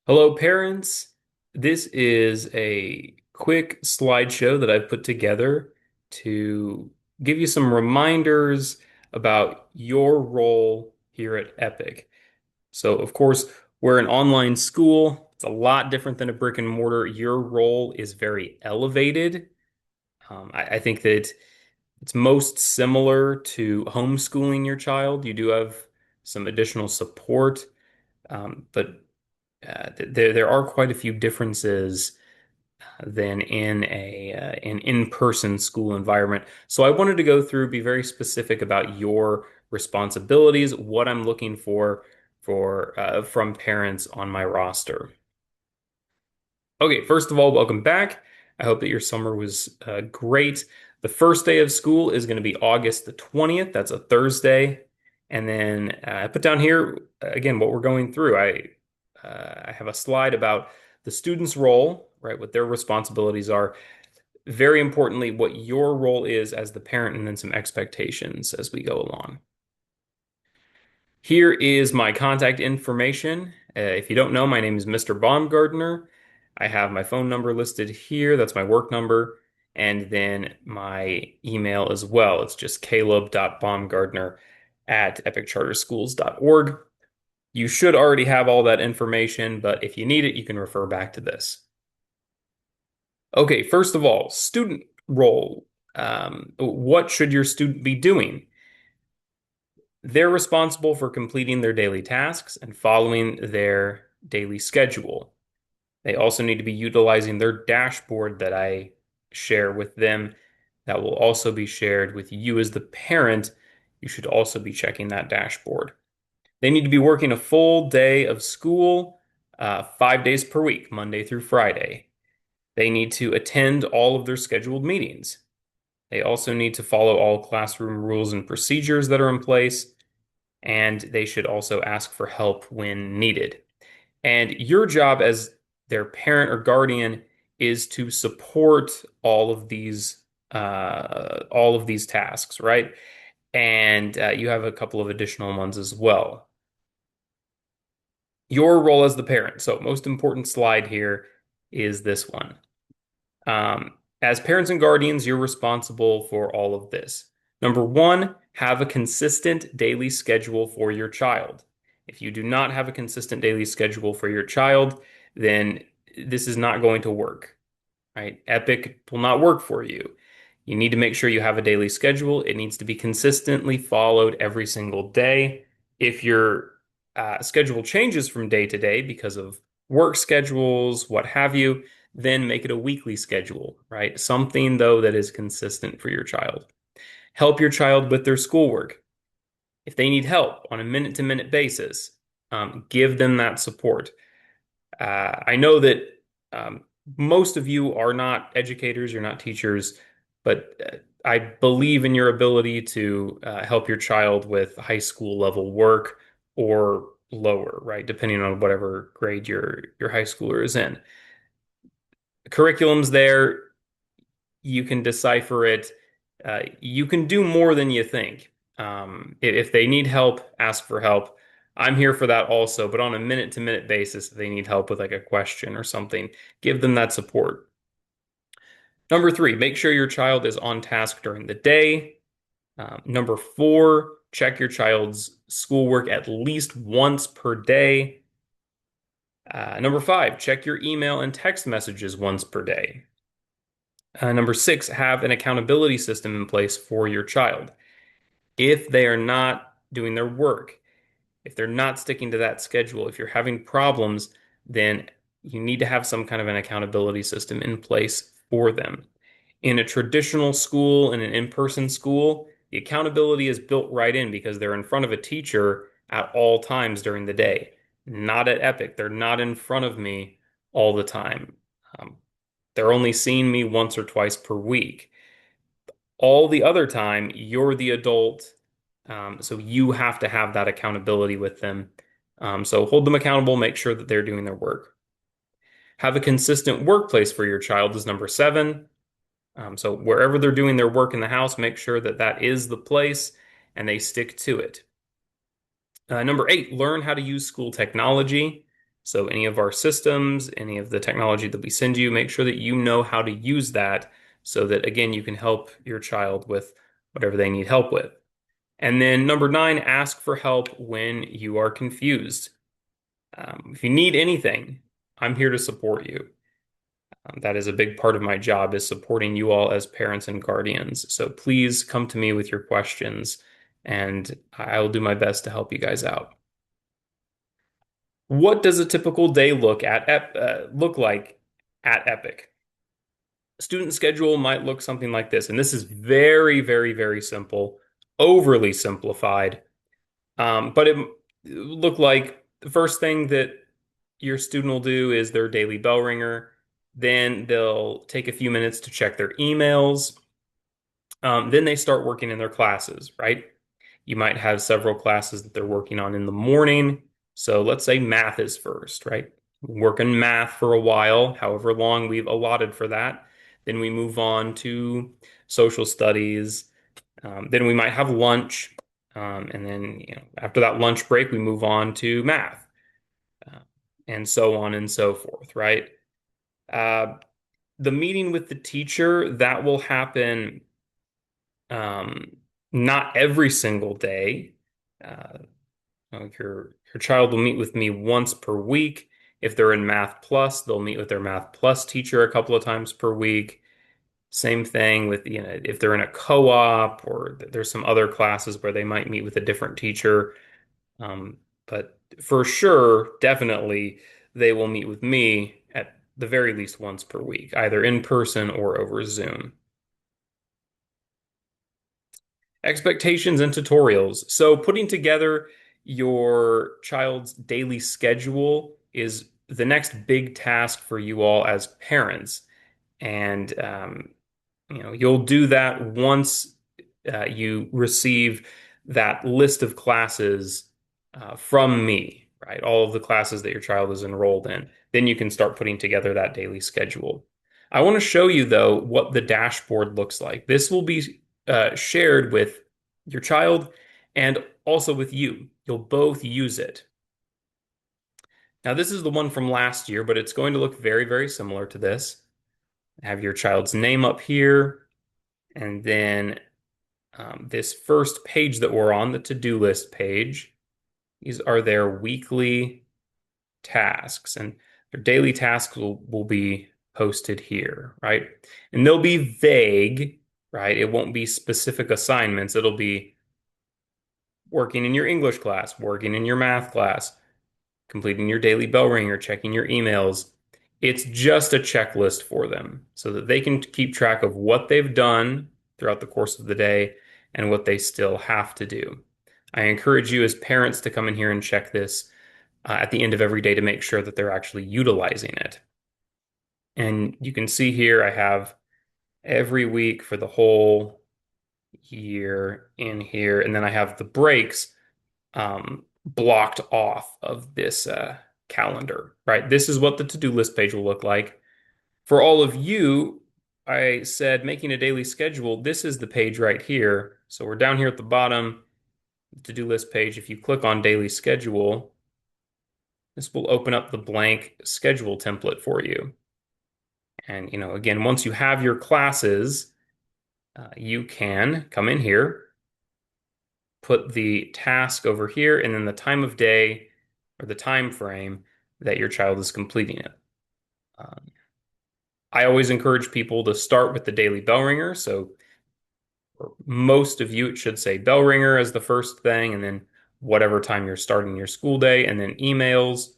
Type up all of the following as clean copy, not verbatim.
Hello, parents. This is a quick slideshow that I've put together to give you some reminders about your role here at Epic. So, of course, we're an online school. It's a lot different than a brick and mortar. Your role is very elevated. I think that it's most similar to homeschooling your child. You do have some additional support, but there are quite a few differences than in an in-person school environment. So I wanted to go through, be very specific about your responsibilities, what I'm looking for from parents on my roster. Okay, first of all, welcome back. I hope that your summer was great. The first day of school is going to be August the 20th. That's a Thursday. And then I put down here again what we're going through. I have a slide about the student's role, right, what their responsibilities are. Very importantly, what your role is as the parent, and then some expectations as we go along. Here is my contact information. If you don't know, my name is Mr. Baumgardner. I have my phone number listed here. That's my work number. And then my email as well. It's just caleb.baumgardner@epiccharterschools.org. You should already have all that information, but if you need it, you can refer back to this. Okay, first of all, student role. What should your student be doing? They're responsible for completing their daily tasks and following their daily schedule. They also need to be utilizing their dashboard that I share with them. That will also be shared with you as the parent. You should also be checking that dashboard. They need to be working a full day of school, 5 days per week, Monday through Friday. They need to attend all of their scheduled meetings. They also need to follow all classroom rules and procedures that are in place, and they should also ask for help when needed. And your job as their parent or guardian is to support all of these tasks, right? And you have a couple of additional ones as well. Your role as the parent. So, most important slide here is this one. As parents and guardians, you're responsible for all of this. Number one, have a consistent daily schedule for your child. If you do not have a consistent daily schedule for your child, then this is not going to work, right? Epic will not work for you. You need to make sure you have a daily schedule. It needs to be consistently followed every single day. If your schedule changes from day to day because of work schedules, what have you, then make it a weekly schedule, right? Something, though, that is consistent for your child. Help your child with their schoolwork. If they need help on a minute to minute basis, give them that support. I know that um, most of you are not educators, you're not teachers, but I believe in your ability to help your child with high school level work or lower, right? Depending on whatever grade your high schooler is in. Curriculum's there, you can decipher it. You can do more than you think. If they need help, ask for help. I'm here for that also, but on a minute to minute basis, if they need help with like a question or something, give them that support. Number three, make sure your child is on task during the day. Number four, check your child's schoolwork at least once per day. Number five, check your email and text messages once per day. Number six, have an accountability system in place for your child. If they are not doing their work, if they're not sticking to that schedule, if you're having problems, then you need to have some kind of an accountability system in place for them. In a traditional school, in an in-person school, the accountability is built right in because they're in front of a teacher at all times during the day. Not at Epic. They're not in front of me all the time. Um, they're only seeing me once or twice per week. All the other time, you're the adult, so you have to have that accountability with them. So hold them accountable, make sure that they're doing their work. Have a consistent workplace for your child is number seven. So wherever they're doing their work in the house, make sure that that is the place and they stick to it. Number eight, learn how to use school technology. So any of our systems, any of the technology that we send you, make sure that you know how to use that so that, again, you can help your child with whatever they need help with. And then number nine, ask for help when you are confused. If you need anything, I'm here to support you. That is a big part of my job is supporting you all as parents and guardians. So please come to me with your questions, and I will do my best to help you guys out. What does a typical day look like at Epic? Student schedule might look something like this, and this is very, very, very simple, overly simplified. But it look like the first thing that your student will do is their daily bell ringer. Then they'll take a few minutes to check their emails. Then they start working in their classes, right? You might have several classes that they're working on in the morning. So let's say math is first, right? Work in math for a while, however long we've allotted for that. Then we move on to social studies. Then we might have lunch. And then, after that lunch break, we move on to math, uh, and so on and so forth, right? Uh, the meeting with the teacher, that will happen um, not every single day. Uh, your child will meet with me once per week. If they're in Math Plus, they'll meet with their Math Plus teacher a couple of times per week. Same thing with, if they're in a co-op or there's some other classes where they might meet with a different teacher. But for sure, definitely, they will meet with me at the very least once per week, either in person or over Zoom. Expectations and tutorials. So putting together your child's daily schedule is the next big task for you all as parents. And you'll do that once you receive that list of classes from me, right? All of the classes that your child is enrolled in. Then you can start putting together that daily schedule. I want to show you, though, what the dashboard looks like. This will be shared with your child and also with you. You'll both use it. Now, this is the one from last year, but it's going to look very, very similar to this. Have your child's name up here, and then this first page that we're on, the to-do list page, these are their weekly tasks, and their daily tasks will be posted here, right? And they'll be vague, right? It won't be specific assignments. It'll be working in your English class, working in your math class, completing your daily bell ringer, checking your emails. It's just a checklist for them so that they can keep track of what they've done throughout the course of the day and what they still have to do. I encourage you as parents to come in here and check this at the end of every day to make sure that they're actually utilizing it. And you can see here I have every week for the whole year in here, and then I have the breaks blocked off of this calendar, right? This is what the to-do list page will look like. For all of you, I said making a daily schedule. This is the page right here. So we're down here at the bottom, to-do list page. If you click on daily schedule, this will open up the blank schedule template for you. And, again, once you have your classes, you can come in here, put the task over here, and then the time of day or the time frame that your child is completing it. Um, I always encourage people to start with the daily bell ringer. So for most of you, it should say bell ringer as the first thing, and then whatever time you're starting your school day, and then emails,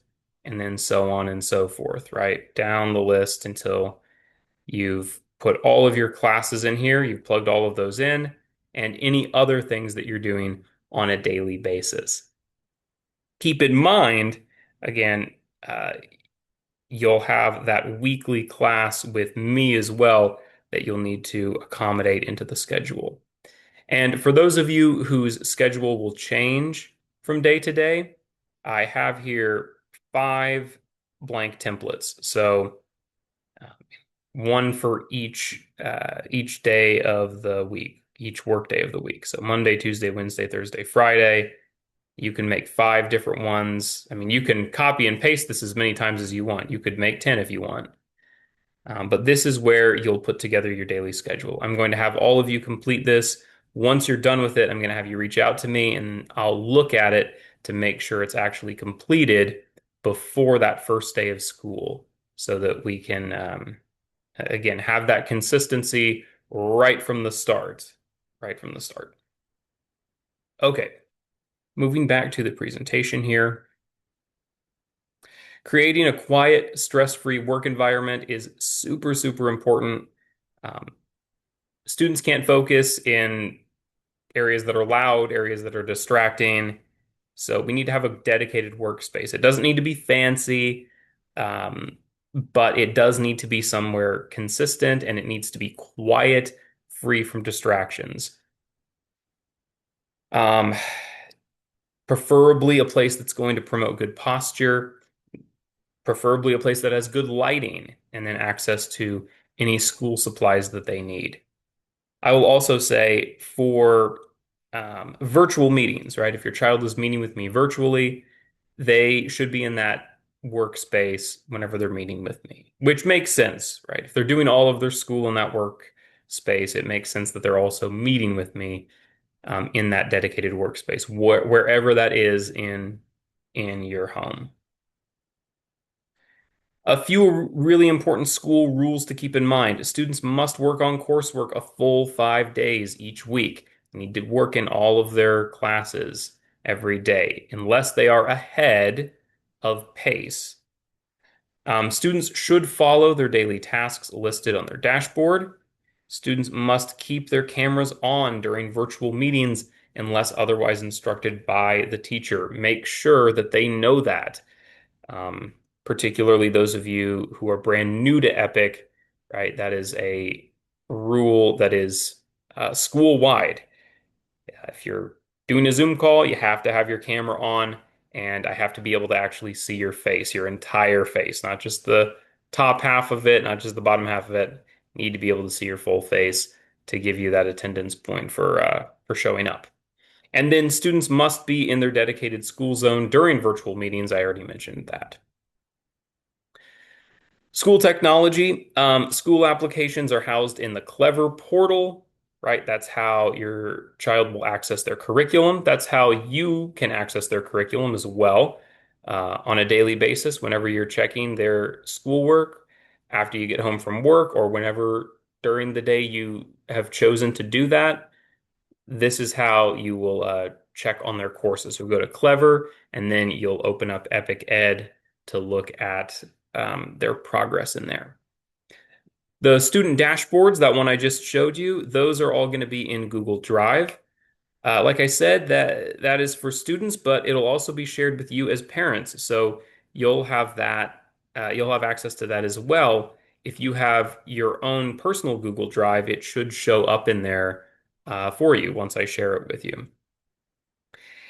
and then so on and so forth, right? Down the list until you've put all of your classes in here, you've plugged all of those in, and any other things that you're doing on a daily basis. Keep in mind, again, uh, you'll have that weekly class with me as well that you'll need to accommodate into the schedule. And for those of you whose schedule will change from day to day, I have here 5 blank templates. So uh, one for each day of the week, each work day of the week. So Monday, Tuesday, Wednesday, Thursday, Friday. You can make 5 different ones. I mean, you can copy and paste this as many times as you want. You could make 10 if you want. But this is where you'll put together your daily schedule. I'm going to have all of you complete this. Once you're done with it, I'm going to have you reach out to me and I'll look at it to make sure it's actually completed before that first day of school so that we can, again, have that consistency right from the start. Right from the start. Okay, moving back to the presentation here. Creating a quiet, stress-free work environment is super, super important. Um, Students can't focus in areas that are loud, areas that are distracting. So we need to have a dedicated workspace. It doesn't need to be fancy, but it does need to be somewhere consistent and it needs to be quiet, free from distractions. Um, Preferably a place that's going to promote good posture, preferably a place that has good lighting, and then access to any school supplies that they need. I will also say for virtual meetings, right? If your child is meeting with me virtually, they should be in that workspace whenever they're meeting with me, which makes sense, right? If they're doing all of their school in that workspace, it makes sense that they're also meeting with me in that dedicated workspace, wherever that is in your home. A few really important school rules to keep in mind. Students must work on coursework a full 5 days each week. They need to work in all of their classes every day, unless they are ahead of pace. Students should follow their daily tasks listed on their dashboard. Students must keep their cameras on during virtual meetings unless otherwise instructed by the teacher. Make sure that they know that um, particularly those of you who are brand new to Epic, right? That is a rule that is school-wide. If you're doing a Zoom call, you have to have your camera on, and I have to be able to actually see your face, your entire face, not just the top half of it, not just the bottom half of it. Need to be able to see your full face to give you that attendance point for showing up. And then students must be in their dedicated school zone during virtual meetings. I already mentioned that. School technology, school applications are housed in the Clever portal, right? That's how your child will access their curriculum. That's how you can access their curriculum as well on a daily basis whenever you're checking their schoolwork after you get home from work or whenever during the day you have chosen to do that. This is how you will check on their courses. You'll go to Clever and then you'll open up Epic Ed to look at their progress in there. The student dashboards, that one I just showed you, those are all going to be in Google Drive. Like I said, that is for students, but it'll also be shared with you as parents. So you'll have that, you'll have access to that as well. If you have your own personal Google Drive, it should show up in there for you once I share it with you.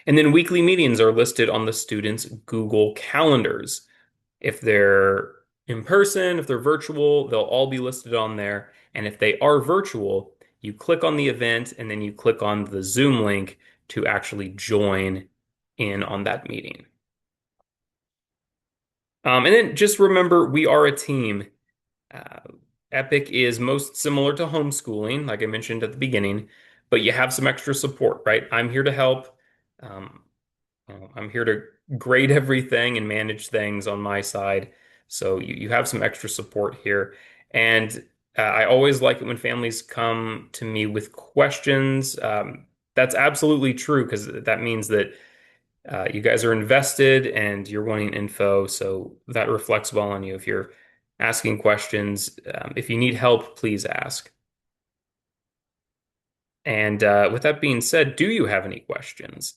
And then weekly meetings are listed on the students' Google calendars. If they're in person, if they're virtual, they'll all be listed on there. And if they are virtual, you click on the event and then you click on the Zoom link to actually join in on that meeting. And then just remember, we are a team. Uh, Epic is most similar to homeschooling, like I mentioned at the beginning, but you have some extra support, right? I'm here to help. Um, I'm here to grade everything and manage things on my side. So you have some extra support here. And I always like it when families come to me with questions. That's absolutely true because that means that you guys are invested and you're wanting info. So that reflects well on you if you're asking questions. If you need help, please ask. And with that being said, do you have any questions?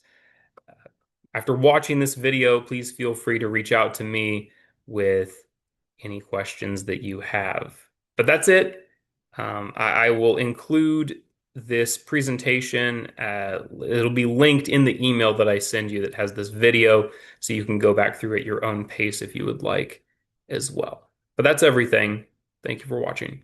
After watching this video, please feel free to reach out to me with any questions that you have. But that's it. I will include this presentation. It'll be linked in the email that I send you that has this video, so you can go back through at your own pace if you would like as well. But that's everything. Thank you for watching.